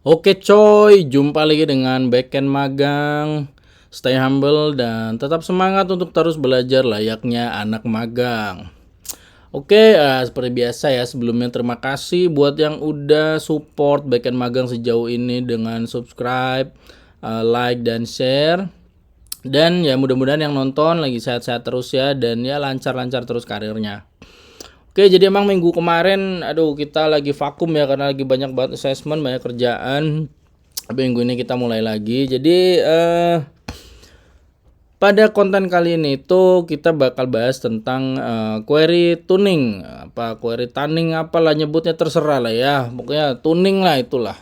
Oke coy, jumpa lagi dengan Backend Magang. Stay humble dan tetap semangat untuk terus belajar layaknya anak magang. Oke, seperti biasa ya, sebelumnya terima kasih buat yang udah support Backend Magang sejauh ini dengan subscribe, like, dan share. Dan ya mudah-mudahan yang nonton lagi sehat-sehat terus ya, dan ya lancar-lancar terus karirnya. Oke, jadi emang minggu kemarin, kita lagi vakum ya karena lagi banyak banget assessment, banyak kerjaan. Tapi minggu ini kita mulai lagi. Jadi pada konten kali ini itu kita bakal bahas tentang query tuning, query tuning apalah nyebutnya terserah lah ya. Pokoknya tuning lah itulah.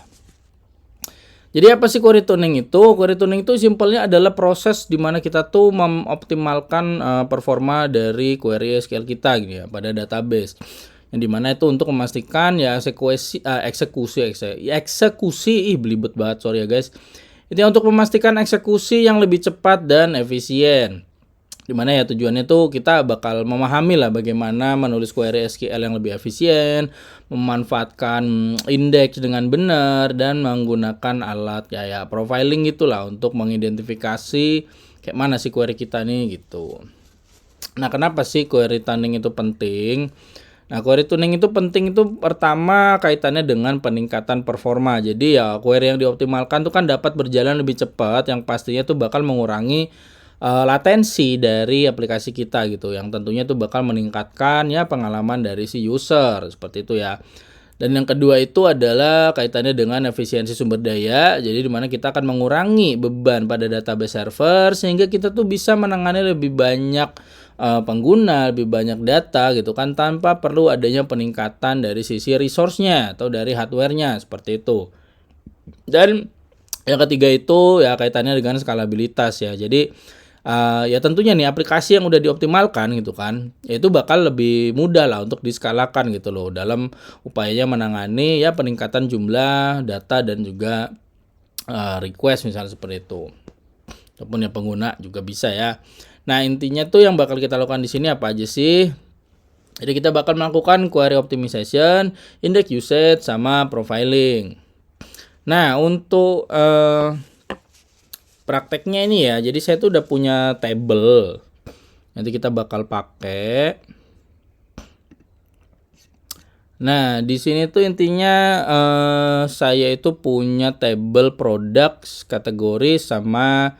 Jadi apa sih query tuning itu? Query tuning itu simpelnya adalah proses di mana kita tuh mengoptimalkan performa dari query SQL kita gitu ya pada database. Yang dimana itu untuk memastikan ya eksekusi belibet banget, sorry ya guys. Itu untuk memastikan eksekusi yang lebih cepat dan efisien. Dimana ya tujuannya tuh kita bakal memahami lah bagaimana menulis query SQL yang lebih efisien, memanfaatkan indeks dengan benar, dan menggunakan alat kayak profiling gitulah untuk mengidentifikasi kayak mana sih query kita nih gitu. Nah, kenapa sih query tuning itu penting? Nah, query tuning itu penting itu pertama kaitannya dengan peningkatan performa. Jadi ya query yang dioptimalkan tuh kan dapat berjalan lebih cepat, yang pastinya tuh bakal mengurangi latensi dari aplikasi kita gitu, yang tentunya tuh bakal meningkatkan ya pengalaman dari si user seperti itu ya. Dan yang kedua itu adalah kaitannya dengan efisiensi sumber daya. Jadi dimana kita akan mengurangi beban pada database server sehingga kita tuh bisa menangani lebih banyak pengguna, lebih banyak data gitu kan, tanpa perlu adanya peningkatan dari sisi resource-nya atau dari hardware-nya seperti itu. Dan yang ketiga itu ya kaitannya dengan skalabilitas ya. Jadi ya tentunya nih aplikasi yang udah dioptimalkan gitu kan, ya itu bakal lebih mudah lah untuk diskalakan gitu loh dalam upayanya menangani ya peningkatan jumlah data dan juga request misalnya seperti itu. Ataupun ya pengguna juga bisa ya. Nah, intinya tuh yang bakal kita lakukan di sini apa aja sih? Jadi kita bakal melakukan query optimization, index usage, sama profiling. Nah, untuk prakteknya ini ya, jadi saya tuh udah punya table. Nanti kita bakal pakai. Nah, di sini tuh intinya saya itu punya table products, kategori, sama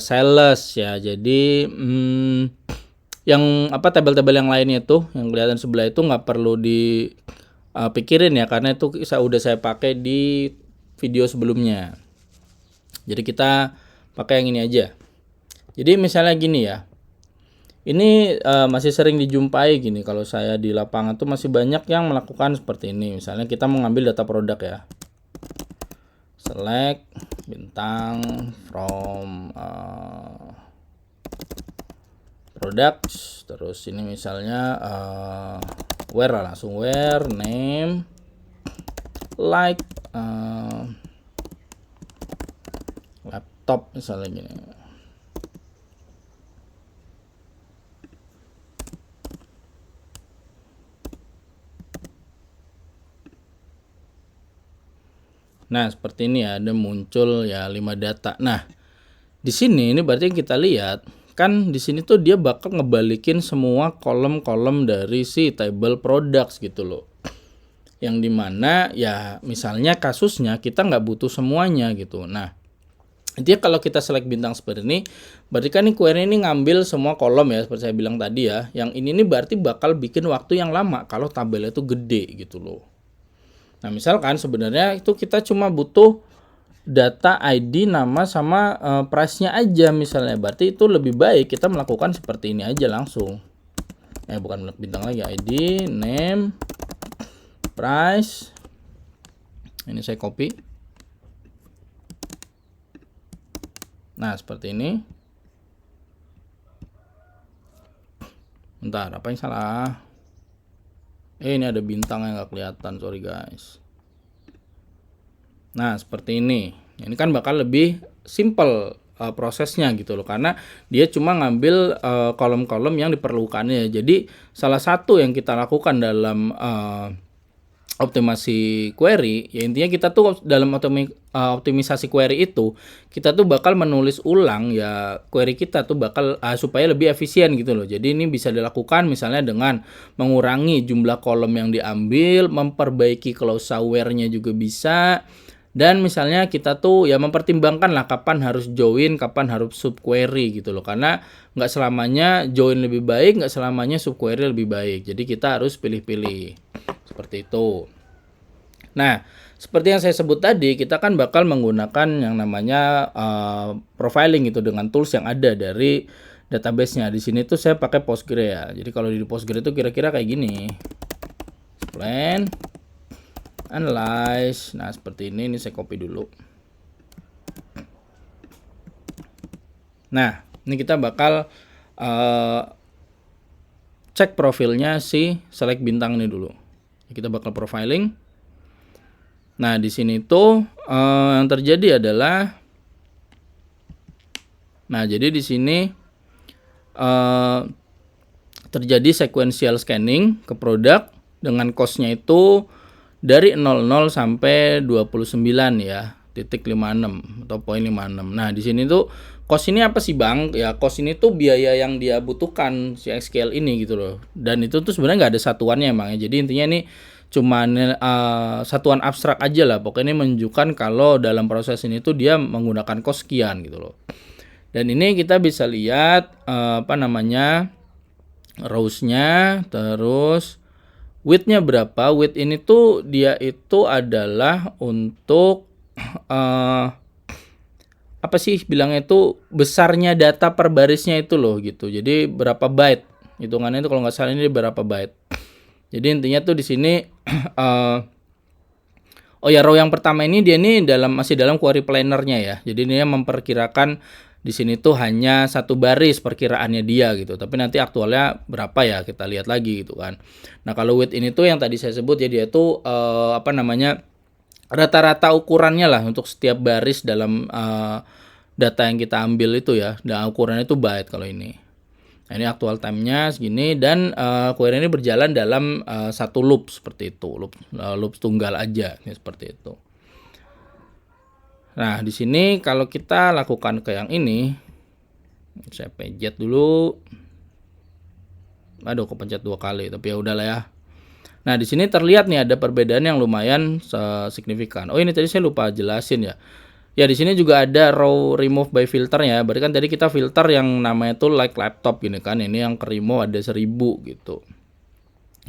sales ya. Jadi yang tabel-tabel yang lainnya tuh yang kelihatan sebelah itu nggak perlu dipikirin ya, karena itu udah saya pakai di video sebelumnya. Jadi kita pakai yang ini aja. Jadi misalnya gini ya. Ini masih sering dijumpai gini, kalau saya di lapangan tuh masih banyak yang melakukan seperti ini. Misalnya kita mengambil data produk ya. Select bintang from products, terus ini misalnya where lah, langsung where name like laptop misalnya gini. Nah, seperti ini ya, ada muncul ya 5 data. Nah, di sini ini berarti yang kita lihat kan di sini tuh dia bakal ngebalikin semua kolom-kolom dari si table products gitu loh. Yang dimana ya misalnya kasusnya kita nggak butuh semuanya gitu. Nah, intinya kalau kita select bintang seperti ini, berarti kan ini query ini ngambil semua kolom ya, seperti saya bilang tadi ya. Yang ini nih berarti bakal bikin waktu yang lama kalau tabelnya itu gede gitu loh. Nah, misalkan sebenarnya itu kita cuma butuh data ID, nama, sama price-nya aja misalnya. Berarti itu lebih baik kita melakukan seperti ini aja langsung. Bukan bintang lagi, ID, name, price. Ini saya copy. Nah, seperti ini. Bentar, apa yang salah? Ini ada bintang yang nggak kelihatan, sorry guys. Nah, seperti ini. Ini kan bakal lebih simple prosesnya gitu loh, karena dia cuma ngambil kolom-kolom yang diperlukannya. Jadi salah satu yang kita lakukan dalam optimasi query, ya intinya kita tuh dalam optimisasi query itu, kita tuh bakal menulis ulang ya query kita tuh bakal supaya lebih efisien gitu loh. Jadi ini bisa dilakukan misalnya dengan mengurangi jumlah kolom yang diambil, memperbaiki clause aware-nya juga bisa. Dan misalnya kita tuh ya mempertimbangkan lah kapan harus join, kapan harus subquery gitu loh. Karena nggak selamanya join lebih baik, nggak selamanya subquery lebih baik. Jadi kita harus pilih-pilih. Seperti itu. Nah, seperti yang saya sebut tadi, kita kan bakal menggunakan yang namanya profiling gitu dengan tools yang ada dari database-nya. Di sini tuh saya pakai Postgre ya. Jadi kalau di Postgre itu kira-kira kayak gini. Plan analyze. Nah, seperti ini saya copy dulu. Nah, ini kita bakal cek profilnya si select bintang ini dulu. Kita bakal profiling. Nah, di sini tuh yang terjadi adalah jadi di sini terjadi sequential scanning ke produk dengan cost-nya itu dari 00 sampai 29 ya, titik 56 atau poin 56. Nah, di sini tuh cost ini apa sih, Bang? Ya, cost ini tuh biaya yang dia butuhkan si SQL ini gitu loh. Dan itu tuh sebenarnya nggak ada satuannya emang ya. Jadi intinya ini cuman satuan abstrak aja lah. Pokoknya ini menunjukkan kalau dalam proses ini tuh dia menggunakan cost sekian gitu loh. Dan ini kita bisa lihat rows-nya, terus width-nya berapa. Width ini tuh dia itu adalah untuk apa sih bilangnya itu besarnya data per barisnya itu loh gitu. Jadi berapa byte hitungannya itu, kalau nggak salah ini berapa byte. Jadi intinya tuh di sini oh ya, row yang pertama ini dia ini masih dalam query planner-nya ya. Jadi dia memperkirakan di sini tuh hanya satu baris perkiraannya dia gitu. Tapi nanti aktualnya berapa ya kita lihat lagi gitu kan. Nah, kalau width ini tuh yang tadi saya sebut ya, dia tuh rata-rata ukurannya lah untuk setiap baris dalam data yang kita ambil itu ya. Dan ukurannya itu byte kalau ini. Nah, ini actual time-nya segini dan query ini berjalan dalam satu loop seperti itu. Loop tunggal aja ini seperti itu. Nah, di sini kalau kita lakukan ke yang ini, saya pencet dulu. Aduh, kepencet 2 kali, tapi ya udahlah ya. Nah, di sini terlihat nih ada perbedaan yang lumayan signifikan. Oh, ini tadi saya lupa jelasin ya. Ya, di sini juga ada row remove by filter ya. Berarti kan tadi kita filter yang namanya tuh like laptop gini kan. Ini yang ke remove ada 1000 gitu.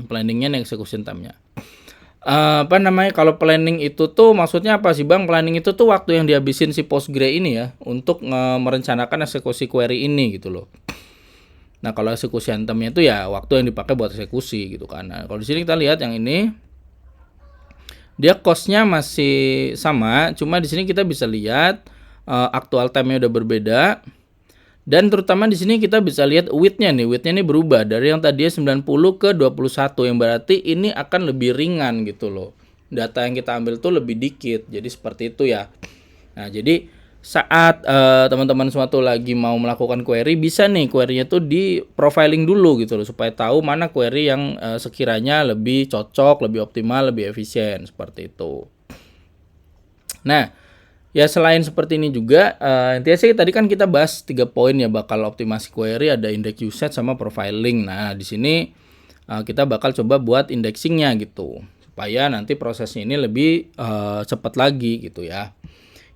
Planningnya dan execution time-nya. Kalau planning itu tuh maksudnya apa sih, Bang? Planning itu tuh waktu yang dihabisin si Postgre ini ya untuk merencanakan eksekusi query ini gitu loh. Nah, kalau eksekusi itemnya itu ya waktu yang dipakai buat eksekusi gitu kan. Nah, kalau di sini kita lihat yang ini dia cost-nya masih sama, cuma di sini kita bisa lihat actual time-nya udah berbeda. Dan terutama di sini kita bisa lihat width-nya nih. Width-nya ini berubah dari yang tadinya 90 ke 21 yang berarti ini akan lebih ringan gitu loh. Data yang kita ambil tuh lebih dikit. Jadi seperti itu ya. Nah, jadi saat teman-teman semua tuh lagi mau melakukan query, bisa nih query-nya tuh di profiling dulu gitu loh supaya tahu mana query yang sekiranya lebih cocok, lebih optimal, lebih efisien seperti itu. Nah, ya selain seperti ini juga intinya sih tadi kan kita bahas 3 poin ya, bakal optimasi query, ada index usage sama profiling. Nah, di sini kita bakal coba buat indexingnya gitu supaya nanti prosesnya ini lebih cepat lagi gitu ya.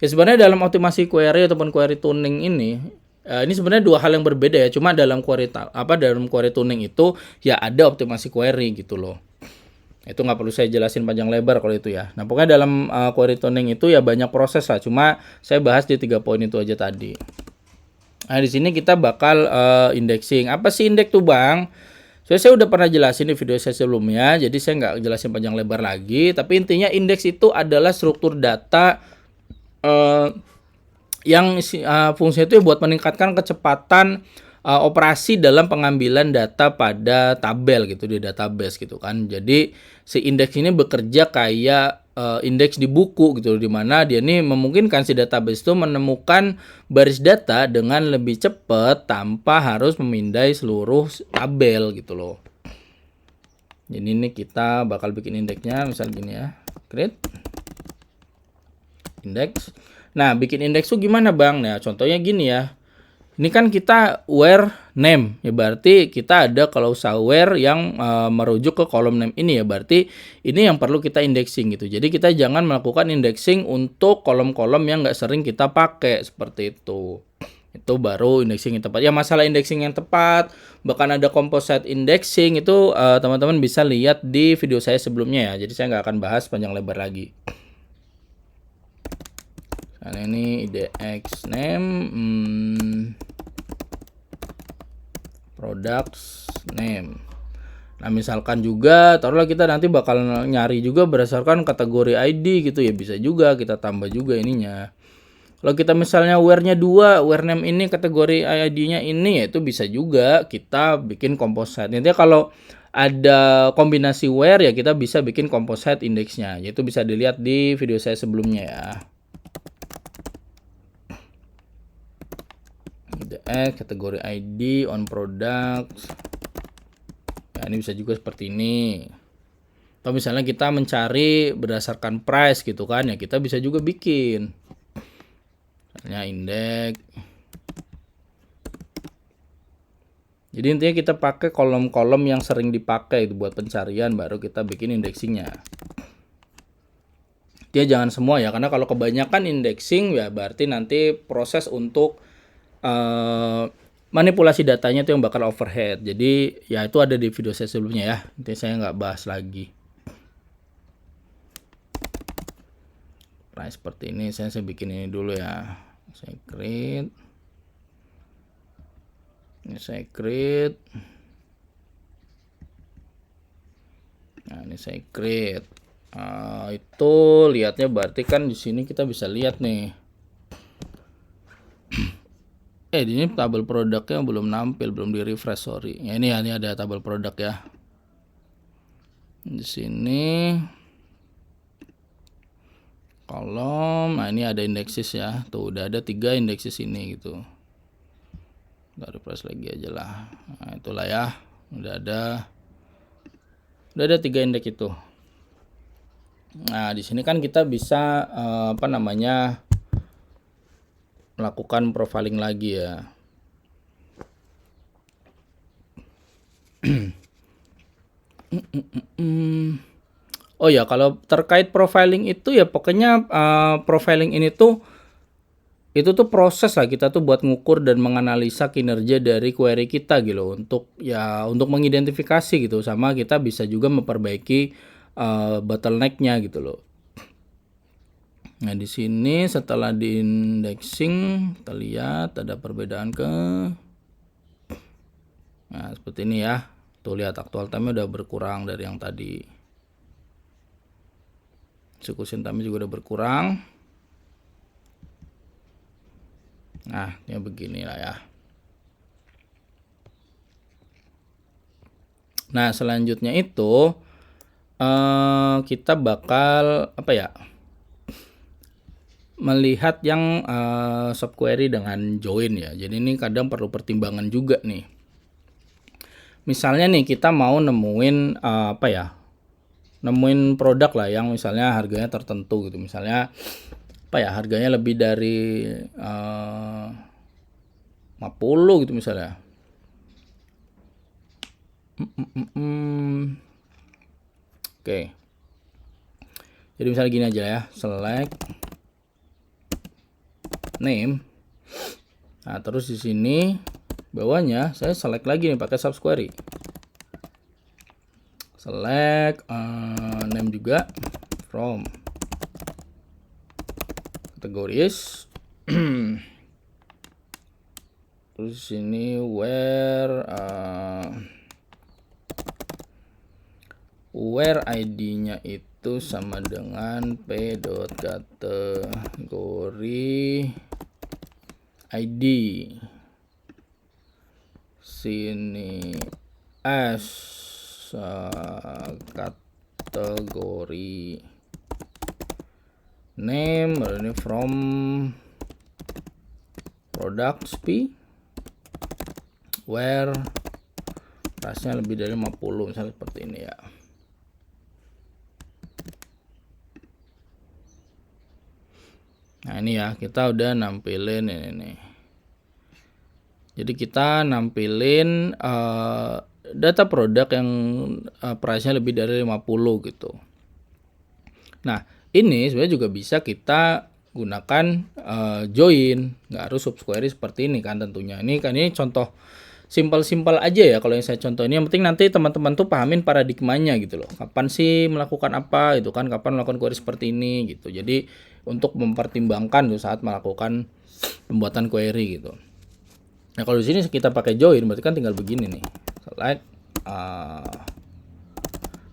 Ya sebenarnya dalam optimasi query ataupun query tuning ini sebenarnya dua hal yang berbeda ya. Cuma dalam query tuning itu ya ada optimasi query gitu loh. Itu nggak perlu saya jelasin panjang lebar kalau itu ya. Nah, pokoknya dalam query tuning itu ya banyak proses lah. Cuma saya bahas di 3 poin itu aja tadi. Nah, di sini kita bakal indexing. Apa sih indeks tuh, Bang? Saya udah pernah jelasin di video saya sebelumnya. Jadi saya nggak jelasin panjang lebar lagi. Tapi intinya indeks itu adalah struktur data yang fungsinya itu buat meningkatkan kecepatan operasi dalam pengambilan data pada tabel gitu di database gitu kan. Jadi si indeks ini bekerja kayak indeks di buku gitu, di mana dia ini memungkinkan si database itu menemukan baris data dengan lebih cepat tanpa harus memindai seluruh tabel gitu loh. Jadi ini kita bakal bikin indeksnya misal gini ya, create index. Nah, bikin indeks tuh gimana Bang? Nah, contohnya gini ya. Ini kan kita where name, ya berarti kita ada kalau usaha where yang merujuk ke kolom name ini, ya berarti ini yang perlu kita indexing gitu. Jadi kita jangan melakukan indexing untuk kolom-kolom yang nggak sering kita pakai seperti itu. Itu baru indexing yang tepat. Ya masalah indexing yang tepat, bahkan ada composite indexing itu teman-teman bisa lihat di video saya sebelumnya ya. Jadi saya nggak akan bahas panjang lebar lagi. Nah ini IDX name, products name. Nah misalkan juga, taruhlah kita nanti bakal nyari juga berdasarkan kategori ID gitu ya, bisa juga kita tambah juga ininya. Kalau kita misalnya where-nya 2, where name ini kategori ID-nya ini, ya itu bisa juga kita bikin composite. Nanti kalau ada kombinasi where ya kita bisa bikin composite indeksnya, yaitu bisa dilihat di video saya sebelumnya ya. Kategori ID on products. Nah, ini bisa juga seperti ini. Atau misalnya kita mencari berdasarkan price gitu kan ya, kita bisa juga bikin misalnya indeks. Jadi intinya kita pakai kolom-kolom yang sering dipakai itu buat pencarian, baru kita bikin indexingnya. Dia jangan semua ya, karena kalau kebanyakan indexing ya berarti nanti proses untuk manipulasi datanya itu yang bakal overhead. Jadi ya itu ada di video saya sebelumnya ya. Nanti saya nggak bahas lagi. Nah seperti ini saya bikin ini dulu ya. Saya create. Ini saya create. Nah ini saya create. Itu lihatnya berarti kan di sini kita bisa lihat nih. Di ini tabel produknya belum nampil, belum di refresh, sorry. Ya ini ada tabel produk ya. Di sini kolom, nah ini ada indeksis ya. Tuh udah ada 3 indeksis ini gitu. Kita refresh lagi aja lah. Nah, itulah ya. Udah ada 3 indeks itu. Nah, di sini kan kita bisa melakukan profiling lagi ya. Oh ya, kalau terkait profiling itu ya pokoknya profiling ini tuh itu tuh proses lah kita tuh buat ngukur dan menganalisa kinerja dari query kita gitu untuk mengidentifikasi gitu, sama kita bisa juga memperbaiki bottleneck-nya gitu loh. Nah, di sini setelah di indexing kita lihat ada perbedaan nah, seperti ini ya. Tuh lihat actual time-nya udah berkurang dari yang tadi. Execution time juga udah berkurang. Nah, ya beginilah ya. Nah, selanjutnya itu kita bakal melihat yang subquery dengan join ya. Jadi ini kadang perlu pertimbangan juga nih. Misalnya nih kita mau nemuin nemuin produk lah yang misalnya harganya tertentu gitu. Misalnya harganya lebih dari 50 gitu misalnya. Oke. Jadi misalnya gini aja ya, select name. Nah, terus di sini bawahnya saya select lagi nih pakai subquery. Select name juga from categories. Terus sini where ID-nya itu sama dengan p.kategori ID. Sini as kategori name, ini from products p where price-nya lebih dari 50 misalnya seperti ini ya. Nah ini ya, kita udah nampilin ini nih. Jadi kita nampilin data produk yang price-nya lebih dari 50 gitu. Nah ini sebenarnya juga bisa kita gunakan join, nggak harus subquery seperti ini kan tentunya. Ini kan ini contoh simpel-simpel aja ya kalau yang saya contoh ini. Yang penting nanti teman-teman tuh pahamin paradigmanya gitu loh. Kapan sih melakukan apa itu kan, kapan melakukan query seperti ini gitu. Jadi untuk mempertimbangkan tuh saat melakukan pembuatan query gitu. Nah kalau di sini kita pakai join berarti kan tinggal begini nih. Select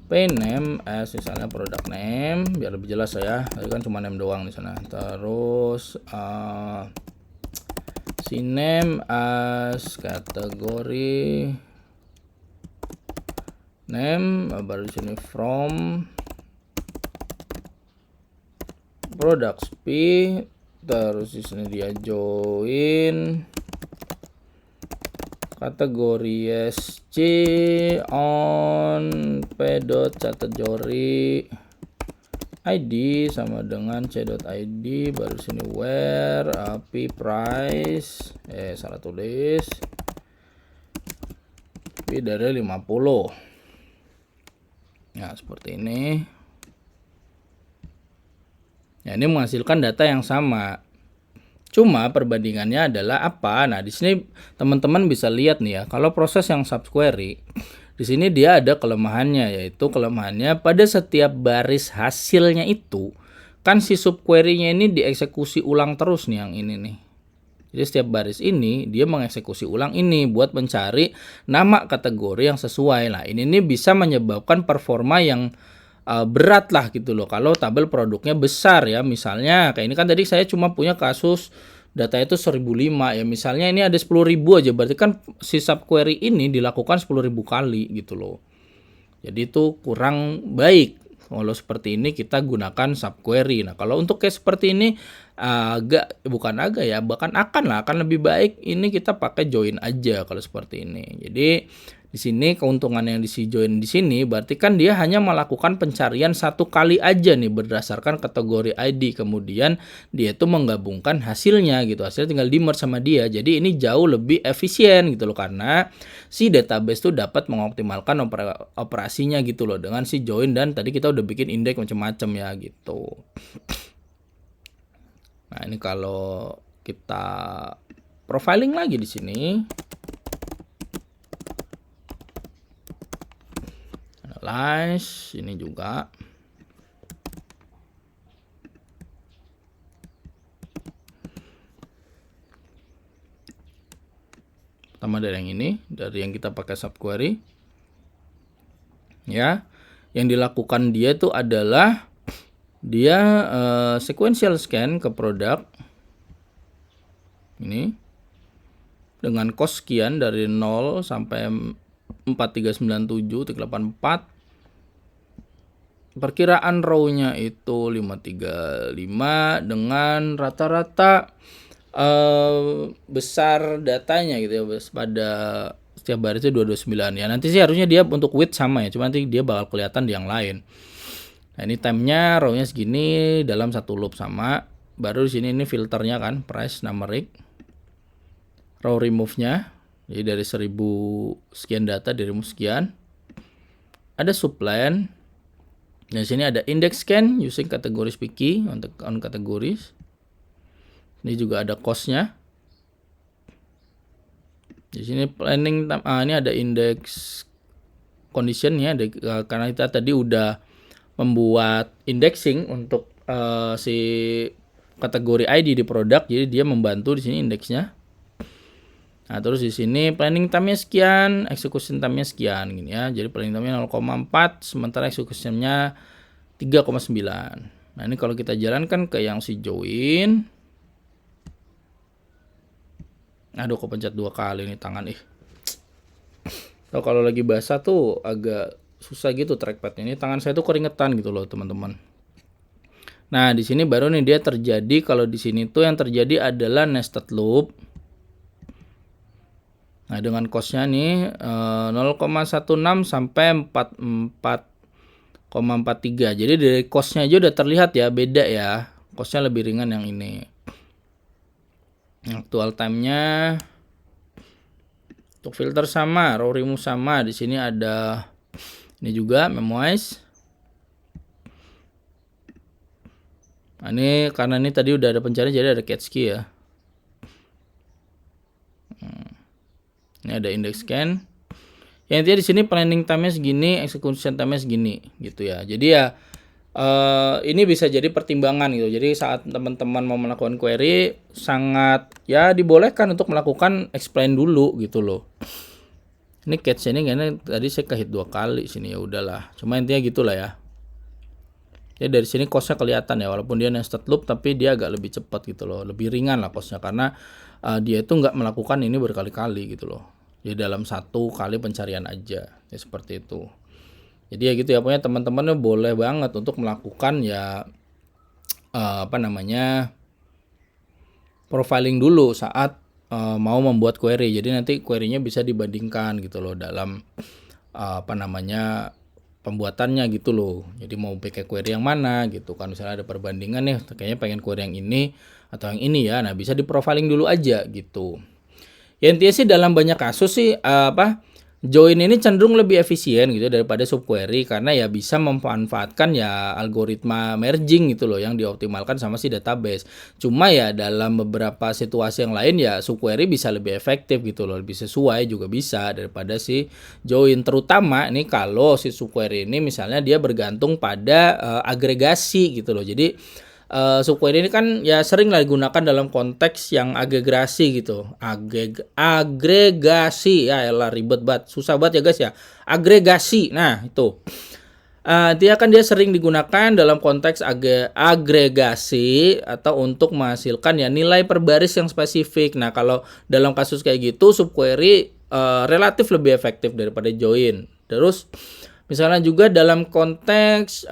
pay name as misalnya product name biar lebih jelas ya. Tadi kan cuma name doang di sana. Terus si name as kategori name, baru di sini from products p, terus di sini dia join kategori SC on p.category ID sama dengan c.id, baru sini where p price salah tulis p dari 50. Nah seperti ini ya, ini menghasilkan data yang sama. Cuma perbandingannya adalah apa? Nah, di sini teman-teman bisa lihat nih ya, kalau proses yang subquery, di sini dia ada kelemahannya, yaitu kelemahannya pada setiap baris hasilnya itu, kan si subquery-nya ini dieksekusi ulang terus nih yang ini nih. Jadi setiap baris ini dia mengeksekusi ulang ini buat mencari nama kategori yang sesuai. Nah, ini nih bisa menyebabkan performa yang berat lah gitu loh kalau tabel produknya besar ya. Misalnya kayak ini kan tadi saya cuma punya kasus data itu 1005 ya, misalnya ini ada 10.000 aja, berarti kan si subquery ini dilakukan 10.000 kali gitu loh. Jadi itu kurang baik kalau seperti ini kita gunakan subquery. Nah kalau untuk case seperti ini bahkan akan lebih baik ini kita pakai join aja kalau seperti ini. Jadi di sini keuntungan yang di join di sini berarti kan dia hanya melakukan pencarian satu kali aja nih berdasarkan kategori ID, kemudian dia itu menggabungkan hasilnya gitu, hasilnya tinggal di merge sama dia. Jadi ini jauh lebih efisien gitu loh, karena si database tuh dapat mengoptimalkan operasinya gitu loh dengan si join, dan tadi kita udah bikin indeks macam-macam ya gitu. Nah ini kalau kita profiling lagi di sini, analyze ini juga. Pertama dari yang ini, dari yang kita pakai subquery. Ya, yang dilakukan dia itu adalah dia sequential scan ke produk ini dengan cost sekian dari 0 sampai 4397 384. Perkiraan row-nya itu 535 dengan rata-rata besar datanya gitu ya, pada setiap baris itu 229 ya. Nanti sih harusnya dia untuk width sama ya, cuma nanti dia bakal kelihatan di yang lain. Nah ini time-nya row-nya segini dalam satu loop sama. Baru di sini ini filternya kan, price numeric. Row remove-nya, jadi dari 1000 sekian data di remove sekian. Ada subplan. Di sini ada index scan using categories picky on categories. Ini juga ada cost-nya. Di sini planning ini ada index condition ya, karena kita tadi udah membuat indexing untuk si kategori ID di produk, jadi dia membantu di sini indeksnya. Nah, terus di sini planning time-nya sekian, execution time-nya sekian gini ya. Jadi planning time-nya 0,4 sementara execution-nya 3,9. Nah, ini kalau kita jalankan ke yang si join. Aduh, kepencet 2 kali nih tangan kalau lagi basah tuh agak susah gitu trackpad-nya. Ini tangan saya tuh keringetan gitu loh, teman-teman. Nah, di sini baru nih dia terjadi, kalau di sini tuh yang terjadi adalah nested loop. Nah, dengan cost-nya nih 0,16 sampai 44,43. Jadi dari cost-nya aja udah terlihat ya, beda ya. Costnya lebih ringan yang ini. Actual time-nya untuk filter sama, row remove sama. Di sini ada ini juga memoize. Nah, ini karena ini tadi udah ada pencarian jadi ada catch key ya. Ini ada index scan. Ya intinya di sini planning time-nya segini, execution time-nya segini gitu ya. Jadi ya ini bisa jadi pertimbangan gitu. Jadi saat teman-teman mau melakukan query sangat ya dibolehkan untuk melakukan explain dulu gitu loh. Ini catch ini kayaknya tadi saya ke-hit 2 kali sini, ya udahlah. Cuma intinya gitulah ya. Jadi dari sini cost-nya kelihatan ya, walaupun dia nested loop tapi dia agak lebih cepat gitu loh, lebih ringan lah cost-nya karena dia itu nggak melakukan ini berkali-kali gitu loh. Jadi dalam 1 kali pencarian aja, ya seperti itu. Jadi ya gitu ya, pokoknya teman-teman boleh banget untuk melakukan ya profiling dulu saat mau membuat query. Jadi nanti query-nya bisa dibandingkan gitu loh dalam pembuatannya gitu loh. Jadi mau pakai query yang mana gitu kan, misalnya ada perbandingan nih, kayaknya pengen query yang ini atau yang ini ya. Nah, bisa di profiling dulu aja gitu. Ya intinya sih dalam banyak kasus sih join ini cenderung lebih efisien gitu daripada subquery karena ya bisa memanfaatkan ya algoritma merging gitu loh yang dioptimalkan sama si database. Cuma ya dalam beberapa situasi yang lain ya subquery bisa lebih efektif gitu loh, lebih sesuai juga bisa daripada si join, terutama ini kalau si subquery ini misalnya dia bergantung pada agregasi gitu loh. Jadi subquery ini kan ya sering lah digunakan dalam konteks yang agregasi gitu. Agregasi ya elah ribet banget, susah banget ya guys ya. Agregasi. Nah, itu. Dia sering digunakan dalam konteks agregasi atau untuk menghasilkan ya nilai per baris yang spesifik. Nah, kalau dalam kasus kayak gitu subquery relatif lebih efektif daripada join. Terus misalnya juga dalam konteks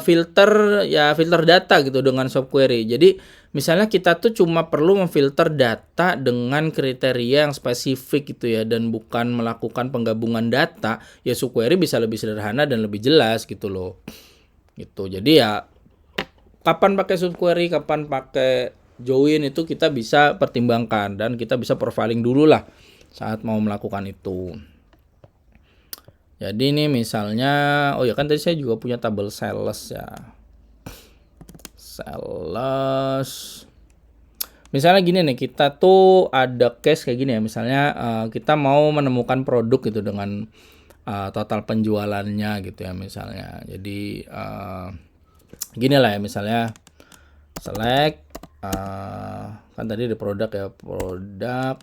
filter data gitu dengan subquery. Jadi misalnya kita tuh cuma perlu memfilter data dengan kriteria yang spesifik gitu ya, dan bukan melakukan penggabungan data, ya subquery bisa lebih sederhana dan lebih jelas gitu loh. Gitu. Jadi ya kapan pakai subquery, kapan pakai join itu kita bisa pertimbangkan dan kita bisa profiling dulu lah saat mau melakukan itu. Jadi ini misalnya, oh ya kan tadi saya juga punya tabel sales ya. Sales. Misalnya gini nih, kita tuh ada case kayak gini ya. Misalnya kita mau menemukan produk gitu dengan total penjualannya gitu ya misalnya. Jadi gini lah ya, misalnya select kan tadi ada produk ya, produk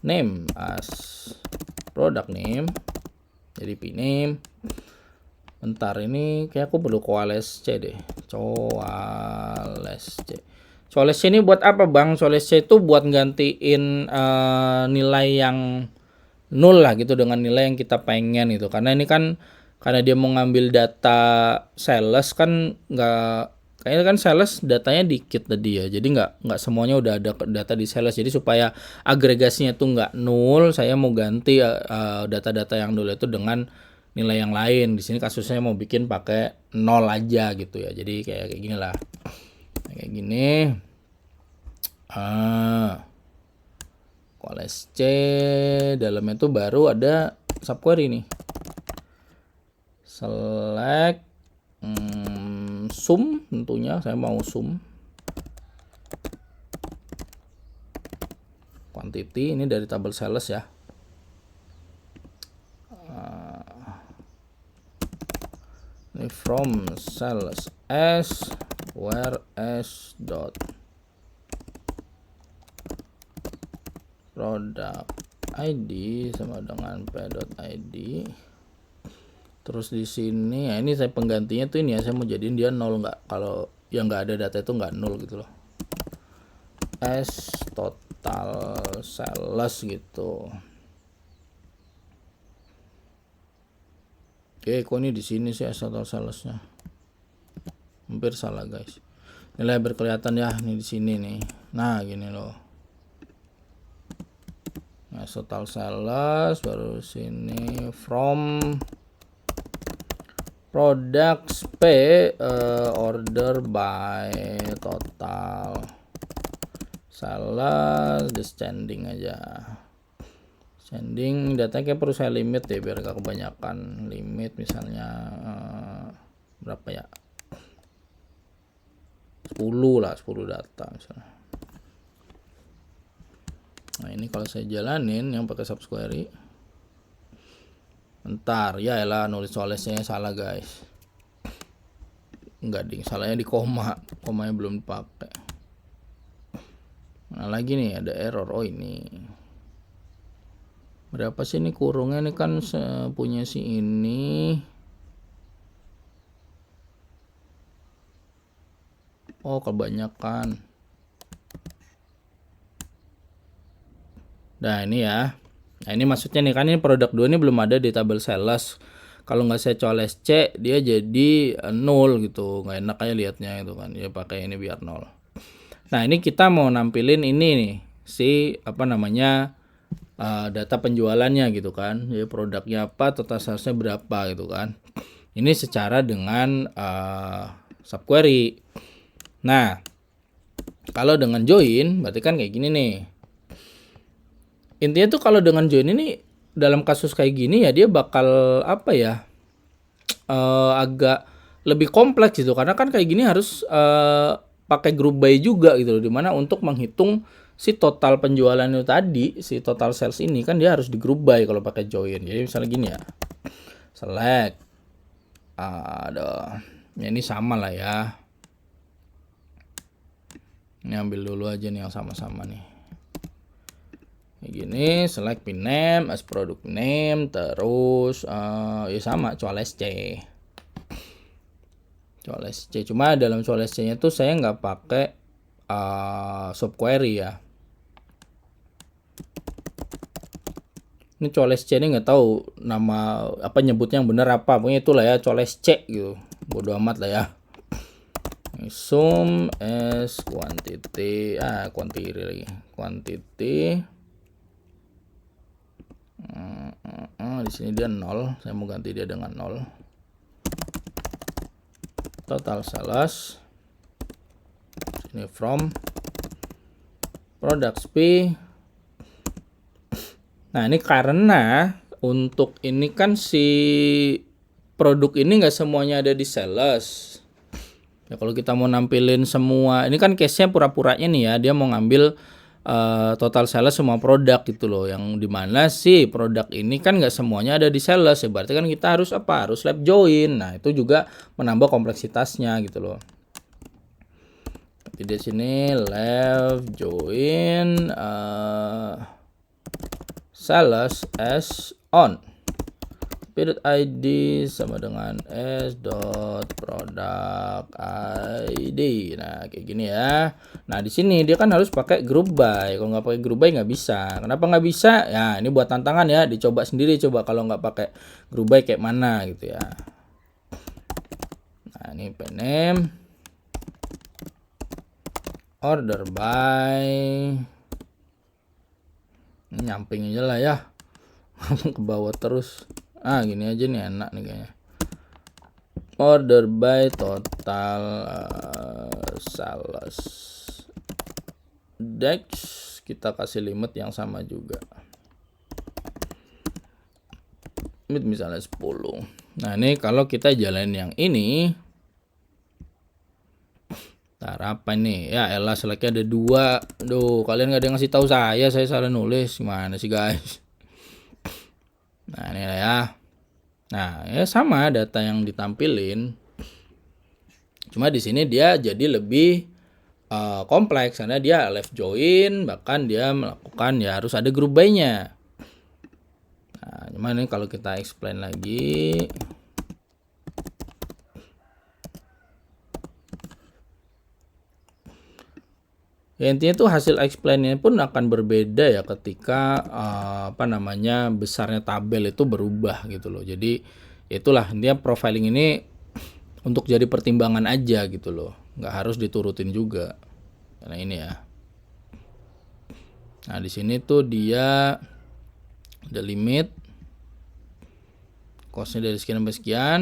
name as product name. Jadi pname. Bentar, ini kayak aku perlu coalesce deh. Coalesce. Coalesce ini buat apa bang? Coalesce itu buat gantiin nilai yang nol lah gitu dengan nilai yang kita pengen gitu. Karena ini kan karena dia mau ngambil data sales kan kayaknya kan sales datanya dikit tadi ya. Jadi nggak semuanya udah ada data di sales. Jadi supaya agregasinya tuh nggak nol, saya mau ganti data-data yang nol itu dengan nilai yang lain. Di sini kasusnya mau bikin pakai 0 aja gitu ya. Jadi kayak gini lah. Kayak gini. Coalesce dalamnya tuh baru ada subquery nih. Select sum, tentunya saya mau sum. Quantity ini dari tabel sales ya. Ini from sales s where s dot product id sama dengan p.id. Terus di sini ya ini saya penggantinya tuh ini ya, saya mau jadiin dia 0 nggak, kalau yang nggak ada data itu nggak 0 gitu loh. S total sales gitu. Oke, kok ini di sini sih total salesnya. Hampir salah guys. Nilai berkelihatan ya, ini di sini nih. Nah, gini loh. Nah, total sales baru sini from products P order by total sales descending aja. Sending datanya kayak perlu saya limit deh biar gak kebanyakan. Limit misalnya berapa ya, 10 lah, 10 data misalnya. Nah ini kalau saya jalanin yang pakai subquery, bentar ya elah, nulis soalnya salah guys. Enggak ding, salahnya di koma, komanya belum dipakai. Nah lagi nih ada error. Oh ini berapa sih ini kurungnya, ini kan punya si ini. Oh kebanyakan. Nah ini ya, nah ini maksudnya nih kan ini produk 2 ini belum ada di tabel sales. Kalau nggak saya coles C dia jadi 0 gitu, nggak enak aja liatnya itu kan, dia pakai ini biar 0. Nah ini kita mau nampilin ini nih, si apa namanya data penjualannya gitu kan, jadi produknya apa, total salesnya berapa gitu kan. Ini secara dengan subquery. Nah kalau dengan join berarti kan kayak gini nih. Intinya tuh kalau dengan join ini dalam kasus kayak gini ya dia bakal apa ya, agak lebih kompleks gitu, karena kan kayak gini harus pakai group by juga gitu loh, dimana untuk menghitung si total penjualan itu tadi, si total sales ini kan dia harus di group by kalau pakai join. Jadi misalnya gini ya, select ada ya, ini sama lah ya, ini ambil dulu aja nih yang sama-sama nih kayak gini, select pin name as product name, terus ya sama coles C. Coles C, cuma dalam coles C nya tuh saya nggak pakai subquery ya. Ini coles C ini nggak tahu nama apa nyebutnya yang bener apa, pokoknya itulah ya coles C gitu, bodo amat lah ya. Sum as quantity, quantity lagi, quantity. Di sini dia 0, saya mau ganti dia dengan 0. Total sales. Sini from products P. Nah ini karena untuk ini kan si produk ini nggak semuanya ada di sales. Ya kalau kita mau nampilin semua, ini kan case-nya pura-puranya nih ya, dia mau ngambil total sales semua produk gitu loh, yang dimana sih produk ini kan nggak semuanya ada di sales ya, berarti kan kita harus apa, harus lab join. Nah itu juga menambah kompleksitasnya gitu loh. Tapi di sini lab join sales as on period ID sama dengan s.product ID. Nah kayak gini ya. Nah di sini dia kan harus pakai group by. Kalau nggak pakai group by nggak bisa. Kenapa nggak bisa? Ya ini buat tantangan ya. Dicoba sendiri, coba kalau nggak pakai group by kayak mana gitu ya. Nah ini name order by, ini nyamping aja lah ya. Ke bawah terus. Gini aja nih enak nih kayaknya. Order by total sales. Dex kita kasih limit yang sama juga. Limit misalnya 10. Nah ini kalau kita jalan yang ini, ntar apa nih ya, elah seleknya ada 2. Duh kalian nggak ada yang ngasih tahu saya salah nulis, gimana sih guys. Nah ini lah ya. Nah ya sama data yang ditampilin, cuma di sini dia jadi lebih kompleks karena dia left join, bahkan dia melakukan ya harus ada group by-nya. Nah cuman ini kalau kita explain lagi, ya intinya tuh hasil explainnya pun akan berbeda ya ketika apa namanya besarnya tabel itu berubah gitu loh. Jadi itulah intinya profiling ini untuk jadi pertimbangan aja gitu loh, nggak harus diturutin juga. Karena ini ya. Nah di sini tuh dia ada limit costnya dari sekian sampai sekian.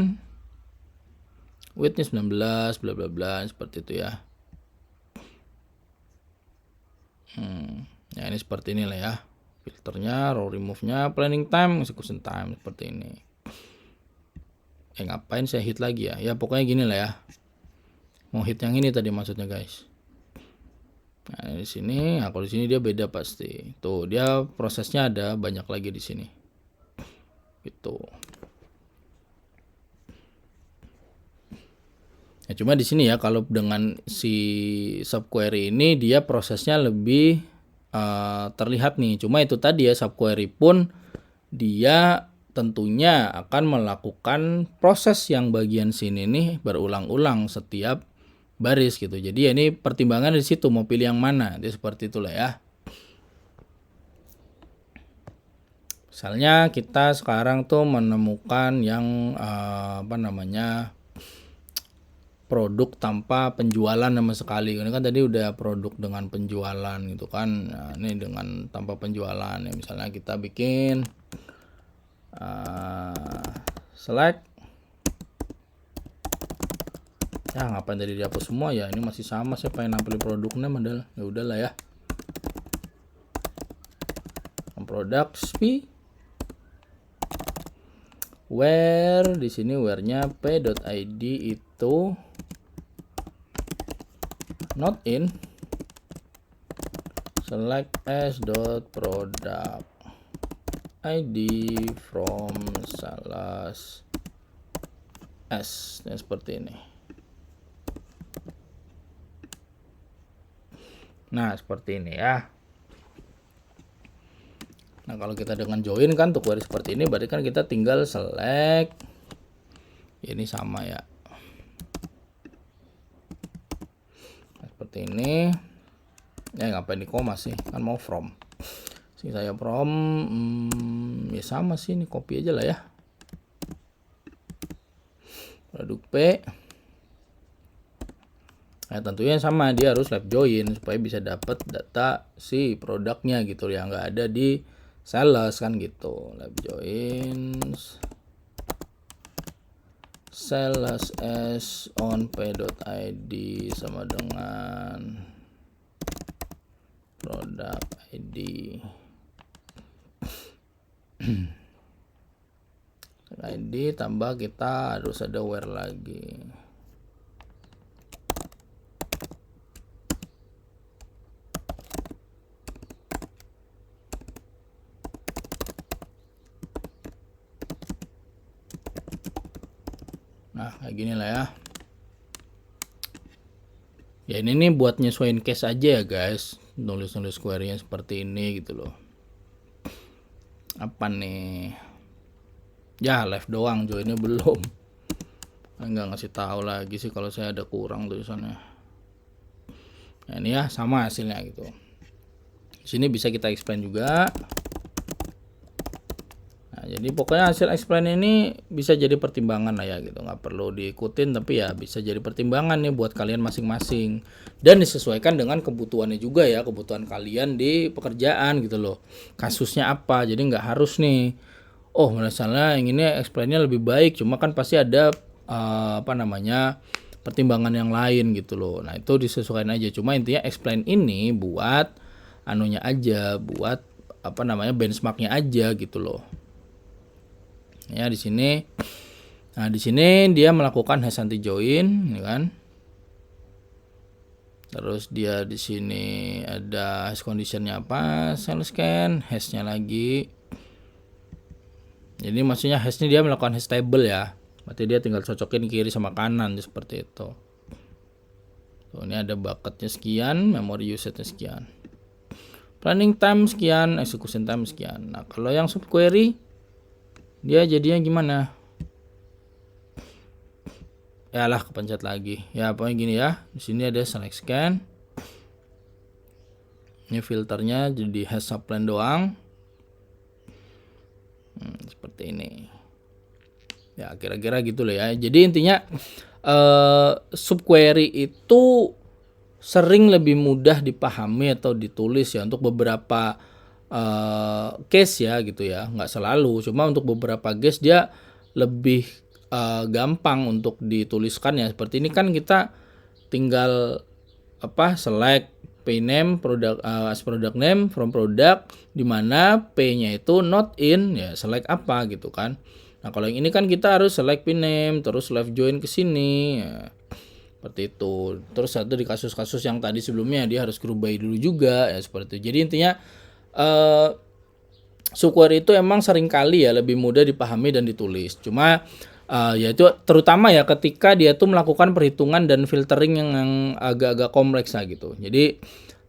Widthnya 19, bla bla bla, seperti itu ya. Ya ini seperti inilah ya. Filternya, row remove-nya, planning time, execution time, seperti ini. Ngapain saya hit lagi ya? Ya pokoknya gini lah ya. Mau hit yang ini tadi maksudnya guys. Nah di sini, nah kalau di sini dia beda pasti. Tuh dia prosesnya ada banyak lagi di sini. Gitu. Ya cuma di sini ya kalau dengan si subquery ini dia prosesnya lebih terlihat nih. Cuma itu tadi ya, subquery pun dia tentunya akan melakukan proses yang bagian sini nih berulang-ulang setiap baris gitu. Jadi ya ini pertimbangan di situ mau pilih yang mana. Jadi seperti itulah ya. Misalnya kita sekarang tuh menemukan yang produk tanpa penjualan sama sekali. Ini kan tadi udah produk dengan penjualan gitu kan. Nah, ini dengan tanpa penjualan ya. Misalnya kita bikin select. Ya ngapain tadi dihapus semua ya? Ini masih sama, saya pengen nampilin produknya modal. Ya udahlah ya. Products P where di sini where-nya p.id itu not in select s.product id from salas s. Dan seperti ini. Nah seperti ini ya. Nah kalau kita dengan join kan untuk query seperti ini berarti kan kita tinggal select. Ini sama ya. Nah, seperti ini. Ya ngapain di koma sih? Kan mau from. Sini saya from ya sama sih, ini copy aja lah ya. Produk P. Nah tentunya sama, dia harus left join supaya bisa dapat data si produknya gitu ya, nggak ada di sales kan gitu. Left join sales s on p.id sama dengan product id. id tambah kita harus ada where lagi. Nah kayak gini lah ya. Ya ini nih buat nyesuaiin case aja ya guys. Nulis-nulis query-nya seperti ini gitu loh. Apa nih? Ya left doang, joinnya belum. Nggak ngasih tahu lagi sih kalau saya ada kurang tulisannya. Nah ini ya sama hasilnya gitu. Di sini bisa kita explain juga. Nah, jadi pokoknya hasil explain ini bisa jadi pertimbangan lah ya gitu, nggak perlu diikutin tapi ya bisa jadi pertimbangan nih buat kalian masing-masing dan disesuaikan dengan kebutuhannya juga ya, kebutuhan kalian di pekerjaan gitu loh, kasusnya apa. Jadi nggak harus nih misalnya yang ini explainnya lebih baik, cuma kan pasti ada pertimbangan yang lain gitu loh. Nah itu disesuaikan aja, cuma intinya explain ini buat anunya aja, buat benchmarknya aja gitu loh. Ya di sini. Nah, di sini dia melakukan hash anti join, ya kan? Terus dia di sini ada hash conditionnya apa? Cell scan, hashnya lagi. Jadi maksudnya hashnya dia melakukan hash table ya. Berarti dia tinggal cocokin kiri sama kanan seperti itu. Tuh, ini ada bucketnya sekian, memory usage-nya sekian. Planning time sekian, execution time sekian. Nah, kalau yang subquery dia jadinya gimana? Ya lah kepencet lagi. Ya pokoknya gini ya. Di sini ada select scan. Ini filternya jadi hash subplan doang. Seperti ini. Ya kira-kira gitu loh ya. Jadi intinya subquery itu sering lebih mudah dipahami atau ditulis ya untuk beberapa case ya gitu ya, nggak selalu, cuma untuk beberapa case dia lebih gampang untuk dituliskan ya. Seperti ini kan kita tinggal select P-name product as product name from product, di mana P-nya itu not in ya, select apa gitu kan. Nah, kalau yang ini kan kita harus select P-name terus left join ke sini ya. Seperti itu. Terus satu di kasus-kasus yang tadi sebelumnya dia harus group by dulu juga ya, seperti itu. Jadi intinya subquery itu emang seringkali ya lebih mudah dipahami dan ditulis. Cuma yaitu terutama ya ketika dia tuh melakukan perhitungan dan filtering yang agak-agak kompleks lah gitu. Jadi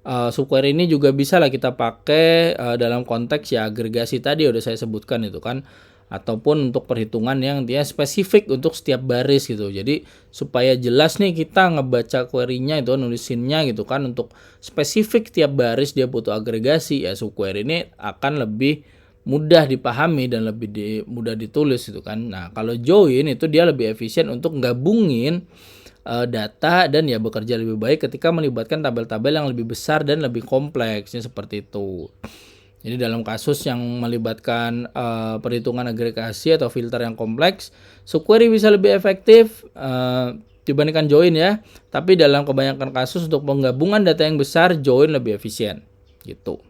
subquery ini juga bisa lah kita pakai dalam konteks ya agregasi tadi udah saya sebutkan itu kan, ataupun untuk perhitungan yang dia spesifik untuk setiap baris gitu. Jadi supaya jelas nih kita ngebaca query-nya itu, nulisinnya gitu kan, untuk spesifik tiap baris dia butuh agregasi ya, subquery ini akan lebih mudah dipahami dan lebih mudah ditulis gitu kan. Nah, kalau join itu dia lebih efisien untuk gabungin data dan ya bekerja lebih baik ketika melibatkan tabel-tabel yang lebih besar dan lebih kompleksnya, seperti itu. Jadi dalam kasus yang melibatkan perhitungan agregasi atau filter yang kompleks, subquery bisa lebih efektif dibandingkan join ya. Tapi dalam kebanyakan kasus untuk penggabungan data yang besar, join lebih efisien gitu.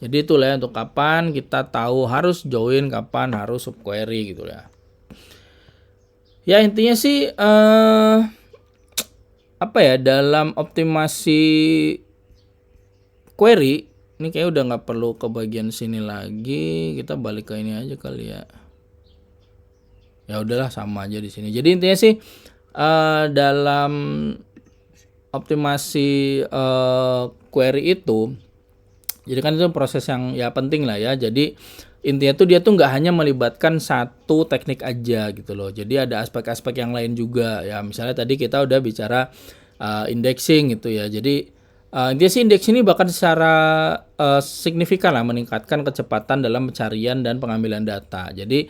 Jadi itulah ya untuk kapan kita tahu harus join, kapan harus subquery gitu ya. Ya intinya sih dalam optimasi query ini kayak udah nggak perlu ke bagian sini lagi, kita balik ke ini aja kali ya. Ya udahlah sama aja di sini. Jadi intinya sih dalam optimasi query itu, jadi kan itu proses yang ya penting lah ya. Jadi intinya tuh dia tuh nggak hanya melibatkan satu teknik aja gitu loh. Jadi ada aspek-aspek yang lain juga ya. Misalnya tadi kita udah bicara indexing gitu ya. Jadi intinya sih indeks ini bahkan secara signifikan lah meningkatkan kecepatan dalam pencarian dan pengambilan data. Jadi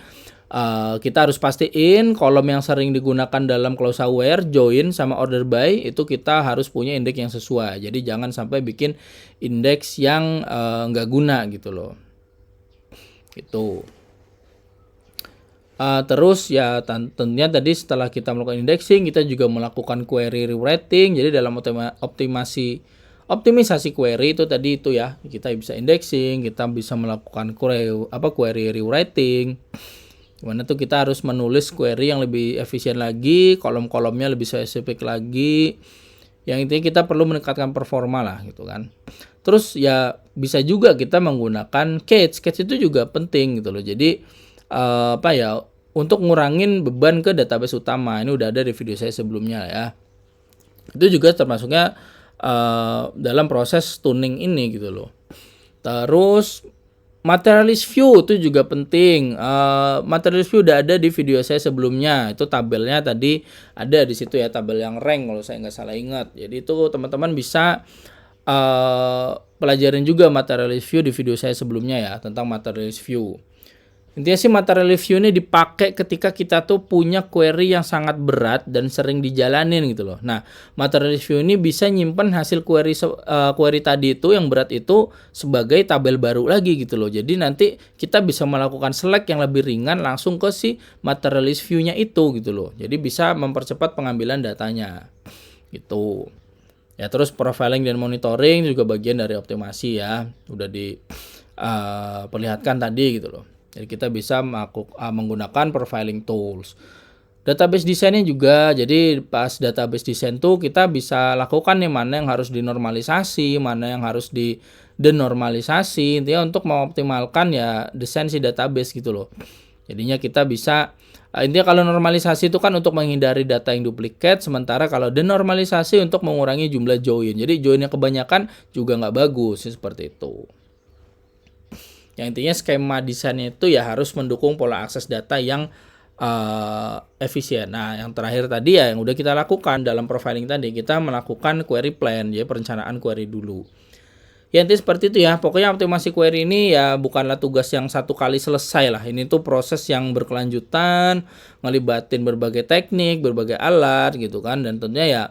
kita harus pastiin kolom yang sering digunakan dalam close aware, join, sama order by itu kita harus punya indeks yang sesuai. Jadi jangan sampai bikin indeks yang nggak guna gitu loh. Gitu. Terus ya tentunya tadi setelah kita melakukan indexing, kita juga melakukan query rewriting. Jadi dalam optimisasi query itu tadi itu ya, kita bisa indexing, kita bisa melakukan query rewriting. Dimana tuh kita harus menulis query yang lebih efisien lagi, kolom-kolomnya lebih spesifik lagi. Yang intinya kita perlu meningkatkan performa lah gitu kan. Terus ya bisa juga kita menggunakan cache itu juga penting gitu loh. Jadi untuk ngurangin beban ke database utama. Ini udah ada di video saya sebelumnya ya. Itu juga termasuknya dalam proses tuning ini gitu loh. Terus materialist view itu juga penting. Materialist view udah ada di video saya sebelumnya. Itu tabelnya tadi ada di situ ya, tabel yang rank kalau saya nggak salah ingat. Jadi itu teman-teman bisa pelajarin juga materialist view di video saya sebelumnya ya, tentang materialist view. Intinya sih materialist view ini dipakai ketika kita tuh punya query yang sangat berat dan sering dijalanin gitu loh. Nah, materialist view ini bisa nyimpen hasil query tadi itu yang berat itu sebagai tabel baru lagi gitu loh. Jadi nanti kita bisa melakukan select yang lebih ringan langsung ke si materialist view-nya itu gitu loh. Jadi bisa mempercepat pengambilan datanya gitu. Ya terus profiling dan monitoring juga bagian dari optimasi ya. Udah diperlihatkan tadi gitu loh. Jadi kita bisa menggunakan profiling tools. Database desainnya juga, jadi pas database desain tuh kita bisa lakukan nih mana yang harus dinormalisasi, mana yang harus denormalisasi. Intinya untuk mengoptimalkan ya desain si database gitu loh. Jadinya kita bisa, intinya kalau normalisasi itu kan untuk menghindari data yang duplikat, sementara kalau denormalisasi untuk mengurangi jumlah join. Jadi joinnya kebanyakan juga nggak bagus, seperti itu. Yang intinya skema desainnya itu ya harus mendukung pola akses data yang efisien. Nah, yang terakhir tadi ya yang udah kita lakukan dalam profiling tadi, kita melakukan query plan, ya perencanaan query dulu. Ya intinya seperti itu ya. Pokoknya optimasi query ini ya bukanlah tugas yang satu kali selesai lah. Ini tuh proses yang berkelanjutan, ngelibatin berbagai teknik, berbagai alat gitu kan. Dan tentunya ya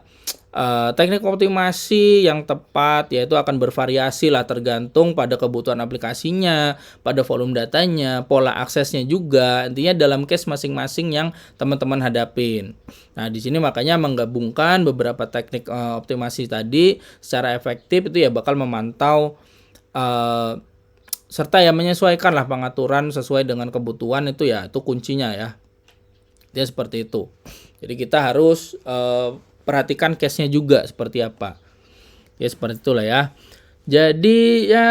teknik optimasi yang tepat yaitu akan bervariasi lah tergantung pada kebutuhan aplikasinya, pada volume datanya, pola aksesnya juga. Intinya dalam case masing-masing yang teman-teman hadapin. Nah, di sini makanya menggabungkan beberapa teknik optimasi tadi secara efektif itu ya bakal memantau serta ya menyesuaikan lah pengaturan sesuai dengan kebutuhan itu ya, itu kuncinya ya. Dia seperti itu. Jadi kita harus perhatikan case-nya juga seperti apa. Ya seperti itulah ya. Jadi ya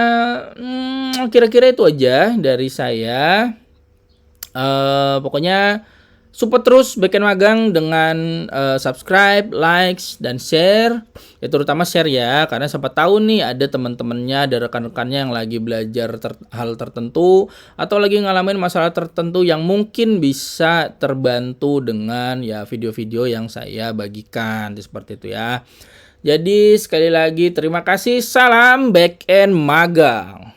kira-kira itu aja dari saya. Pokoknya support terus Backend Magang dengan subscribe, likes, dan share. Ya terutama share ya, karena siapa tahu nih ada teman-temannya, ada rekan-rekannya yang lagi belajar hal tertentu atau lagi ngalamin masalah tertentu yang mungkin bisa terbantu dengan ya video-video yang saya bagikan. Seperti itu ya. Jadi sekali lagi terima kasih, salam Backend Magang.